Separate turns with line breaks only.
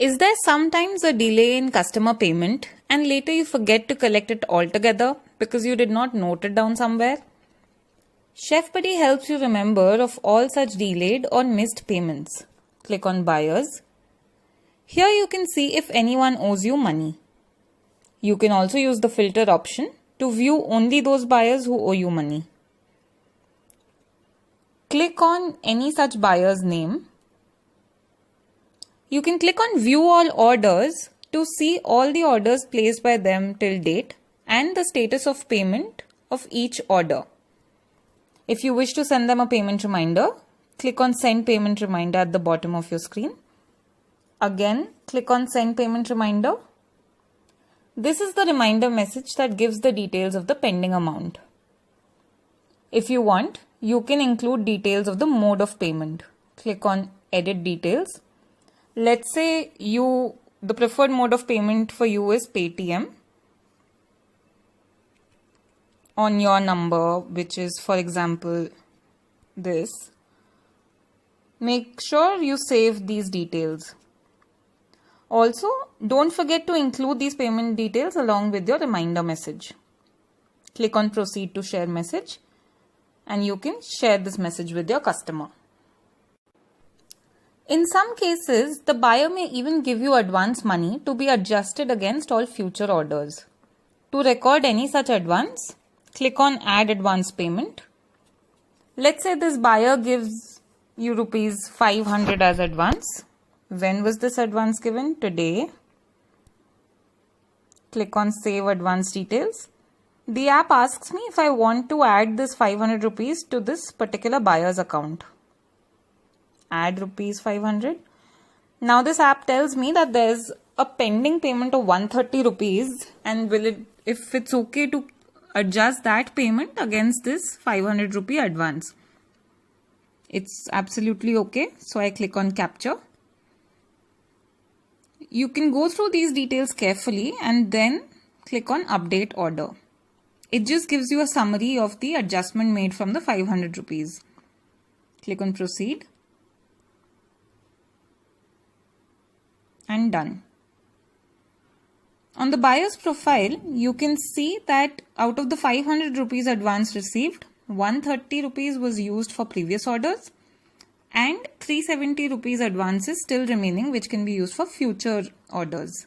Is there sometimes a delay in customer payment and later you forget to collect it altogether because you did not note it down somewhere? Chef Buddy helps you remember of all such delayed or missed payments. Click on Buyers. Here you can see if anyone owes you money. You can also use the filter option to view only those buyers who owe you money. Click on any such buyer's name. You can click on View All Orders to see all the orders placed by them till date and the status of payment of each order. If you wish to send them a payment reminder, click on Send Payment Reminder at the bottom of your screen. Again, click on Send Payment Reminder. This is the reminder message that gives the details of the pending amount. If you want, you can include details of the mode of payment. Click on Edit Details. Let's say the preferred mode of payment for you is Paytm on your number, which is, for example, this. Make sure you save these details. Also, don't forget to include these payment details along with your reminder message. Click on Proceed to Share Message and you can share this message with your customer. In some cases, the buyer may even give you advance money to be adjusted against all future orders. To record any such advance, click on Add Advance Payment. Let's say this buyer gives you rupees 500 as advance. When was this advance given? Today. Click on Save Advance Details. The app asks me if I want to add this 500 rupees to this particular buyer's account. Add rupees 500. Now this app tells me that there's a pending payment of 130 rupees and if it's okay to adjust that payment against this 500 rupee advance. It's absolutely okay. So I click on Capture. You can go through these details carefully and then click on Update Order. It just gives you a summary of the adjustment made from the 500 rupees. Click on Proceed. And done. On the buyer's profile, you can see that out of the 500 rupees advance received, 130 rupees was used for previous orders and 370 rupees advance is still remaining, which can be used for future orders.